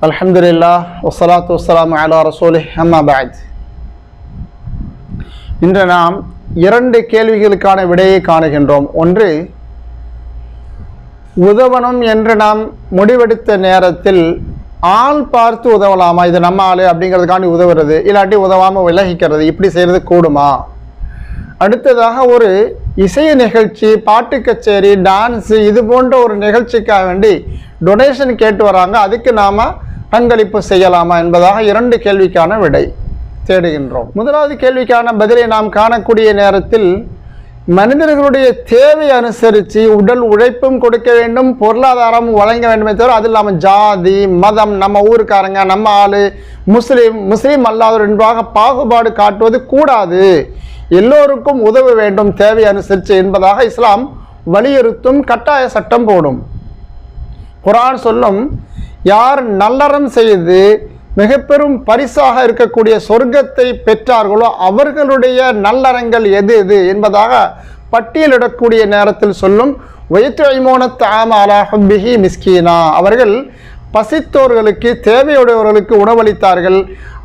அல்ஹம்துலில்லாஹ் வஸ்ஸலாத்து வஸ்ஸலாமு அலா ரசூலிஹ் அம்மா பஅத். இன்று நாம் இரண்டு கேள்விகளுக்கான விடையை காணுகின்றோம். ஒன்று, உதவணும் என்று நாம் முடிவெடுத்த நேரத்தில் ஆள் பார்த்து உதவலாமா, இது நம்ம ஆளு அப்படிங்கிறதுக்காண்டி உதவுறது, இல்லாட்டி உதவாமல் விலகிக்கிறது, இப்படி செய்கிறது கூடுமா? அடுத்ததாக, ஒரு இசை நிகழ்ச்சி, பாட்டு கச்சேரி, டான்ஸு, இது போன்ற ஒரு நிகழ்ச்சிக்காக வேண்டி டொனேஷன் கேட்டு வராங்க, அதுக்கு நாம் பங்களிப்பு செய்யலாமா என்பதாக இரண்டு கேள்விக்கான விடை தேடுகின்றோம். முதலாவது கேள்விக்கான பதிலை நாம் காணக்கூடிய நேரத்தில், மனிதர்களுடைய தேவை அனுசரித்து உடல் உழைப்பும் கொடுக்க வேண்டும், பொருளாதாரமும் வழங்க வேண்டுமே தவிர அது இல்லாமல் ஜாதி, மதம், நம்ம ஊருக்காரங்க, நம்ம ஆளு, முஸ்லீம் அல்லாதவர் என்பதாக பாகுபாடு காட்டுவது கூடாது. எல்லோருக்கும் உதவ வேண்டும் தேவை அனுசரித்து என்பதாக இஸ்லாம் வலியுறுத்தும், கட்டாய சட்டம் போடும். குர்ஆன் சொல்லும், யார் நல்லறம் செய்து மிக பெரும் பரிசாக இருக்கக்கூடிய சொர்க்கத்தை பெற்றார்களோ அவர்களுடைய நல்லறங்கள் எது எது என்பதாக பட்டியலிடக்கூடிய நேரத்தில் சொல்லும், வயத்துஇமூன தஆம அலா ஹுப்பிஹி மிஸ்கீனா, அவர்கள் பசித்தோர்களுக்கு, தேவையுடையவர்களுக்கு உணவளித்தார்கள்,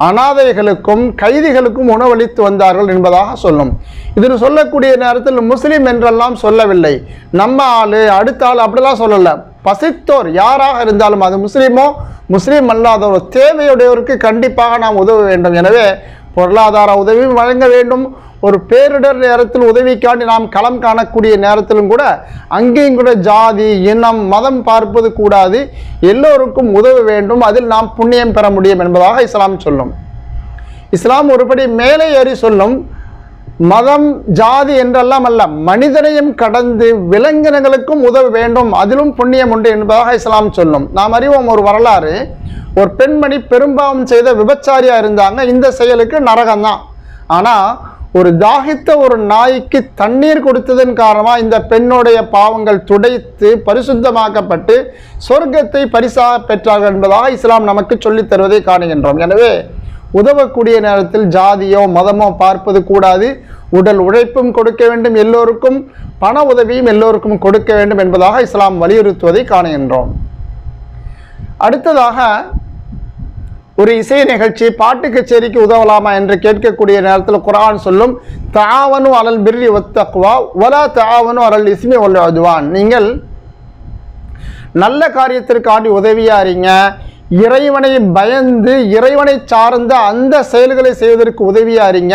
அனாதைகளுக்கும் கைதிகளுக்கும் உணவளித்து வந்தார்கள் என்பதாக சொல்லும். இதில் சொல்லக்கூடிய நேரத்தில் முஸ்லீம் என்றெல்லாம் சொல்லவில்லை, நம்ம ஆளு அடுத்த ஆள் அப்படிலாம் சொல்லலை. பசித்தோர் யாராக இருந்தாலும், அது முஸ்லீமோ முஸ்லீம் அல்லாதவரோ, தேவையுடையவருக்கு கண்டிப்பாக நாம் உதவ வேண்டும். எனவே பொருளாதார உதவியும் வழங்க வேண்டும். ஒரு பேரிடர் நேரத்தில் உதவிக்காண்டி நாம் களம் காணக்கூடிய நேரத்திலும் கூட அங்கேயும் கூட ஜாதி, இனம், மதம் பார்ப்பது கூடாது, எல்லோருக்கும் உதவ வேண்டும், அதில் நாம் புண்ணியம் பெற முடியும் என்பதாக இஸ்லாம் சொல்லும். இஸ்லாம் ஒருபடி மேலே ஏறி சொல்லும், மதம் ஜாதி என்றெல்லாம் அல்ல, மனிதனையும் கடந்து விலங்கினங்களுக்கும் உதவ வேண்டும், அதிலும் புண்ணியம் உண்டு என்பதாக இஸ்லாம் சொல்லும். நாம் அறிவோம் ஒரு வரலாறு, ஒரு பெண்மணி பெரும்பாவம் செய்த விபச்சாரியா இருந்தாங்க. இந்த செயலுக்கு நரகம்தான். ஆனால் ஒரு தாகித்த ஒரு நாய்க்கு தண்ணீர் கொடுத்ததன் காரணமாக இந்த பெண்ணுடைய பாவங்கள் துடைத்து பரிசுத்தமாக்கப்பட்டு சொர்க்கத்தை பரிசாக பெற்றார்கள் என்பதாக இஸ்லாம் நமக்கு சொல்லித் தருவதை காணுகின்றோம். எனவே உதவக்கூடிய நேரத்தில் ஜாதியோ மதமோ பார்ப்பது கூடாது. உடல் உழைப்பும் கொடுக்க வேண்டும், எல்லோருக்கும் பண உதவியும் எல்லோருக்கும் கொடுக்க வேண்டும் என்பதாக இஸ்லாம் வலியுறுத்துவதை காணுகின்றோம். அடுத்ததாக, ஒரு இசை நிகழ்ச்சி, பாட்டு கச்சேரிக்கு உதவலாமா என்று கேட்கக்கூடிய நேரத்தில் குர்ஆன் சொல்லும், தஆவனு அலல் பிர்ரி வத்தக்வா வலா தஆவனு அலல் இஸ்மி வல் உத்வான், நீங்கள் நல்ல காரியத்திற்காண்டி உதவியா இருங்க, இறைவனை பயந்து இறைவனை சார்ந்த அந்த செயல்களை செய்வதற்கு உதவியா இருங்க,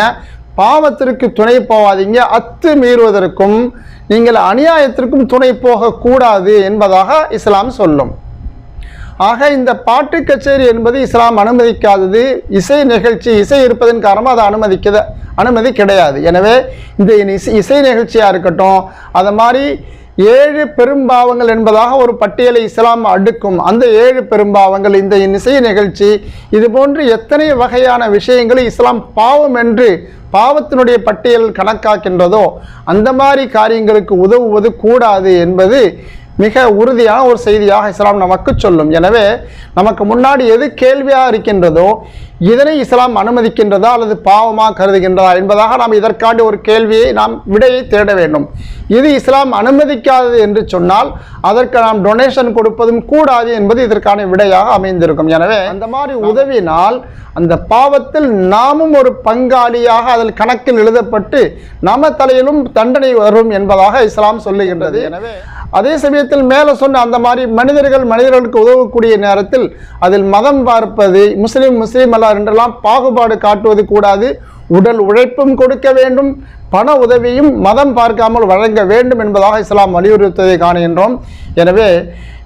பாவத்திற்கு துணை போகாதீங்க, அத்து மீறுவதற்கும் நீங்கள் அநியாயத்திற்கும் துணை போகக்கூடாது என்பதாக இஸ்லாம் சொல்லும். ஆக இந்த பாட்டு கச்சேரி என்பது இஸ்லாம் அனுமதிக்காதது. இசை நிகழ்ச்சி, இசை இருப்பதன் காரணமாக அது அனுமதி கிடையாது. எனவே இந்த இசை நிகழ்ச்சியாக இருக்கட்டும், அது மாதிரி 7 பெரும்பாவங்கள் என்பதாக ஒரு பட்டியலை இஸ்லாம் அடுக்கும். அந்த 7 பெரும்பாவங்கள், இந்த இசை நிகழ்ச்சி, இது போன்று எத்தனை வகையான விஷயங்களை இஸ்லாம் பாவம் என்று பாவத்தினுடைய பட்டியல் கணக்காக்கின்றதோ அந்த மாதிரி காரியங்களுக்கு உதவுவது கூடாது என்பது மிக உறுதியான ஒரு செய்தியாக இஸ்லாம் நமக்கு சொல்லும். எனவே நமக்கு முன்னாடி எது கேள்வியாக இருக்கின்றதோ இதனை இஸ்லாம் அனுமதிக்கின்றதா அல்லது பாவமாக கருதுகின்றதா என்பதாக நாம் இதற்காண்டி ஒரு கேள்வியை, நாம் விடையை தேட வேண்டும். இது இஸ்லாம் அனுமதிக்காதது என்று சொன்னால் அதற்கு நாம் டொனேஷன் கொடுப்பதும் கூடாது என்பது இதற்கான விடையாக அமைந்திருக்கும். எனவே அந்த மாதிரி உதவினால் அந்த பாவத்தில் நாமும் ஒரு பங்காளியாக அதில் கணக்கில் எழுதப்பட்டு நம்ம தலையிலும் தண்டனை வரும் என்பதாக இஸ்லாம் சொல்லுகின்றது. எனவே அதே சமயத்தில் மேலே சொன்ன அந்த மாதிரி மனிதர்களுக்கு உதவக்கூடிய நேரத்தில் அதில் மதம் பார்ப்பது, முஸ்லீம் அல்ல என்றெல்லாம் பாகுபாடு காட்டுவது கூடாது. உடல் உழைப்பும் கொடுக்க வேண்டும், பண உதவியும் மதம் பார்க்காமல் வழங்க வேண்டும் என்பதாக இஸ்லாம் வலியுறுத்துவதை காணுகின்றோம். எனவே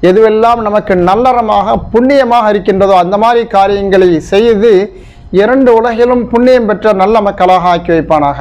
எதுவெல்லாம் நமக்கு நல்லறமாக புண்ணியமாக இருக்கின்றதோ அந்த மாதிரி காரியங்களை செய்து 2 உலகிலும் புண்ணியம் பெற்ற நல்ல மக்களாக ஆக்கி வைப்பானாக.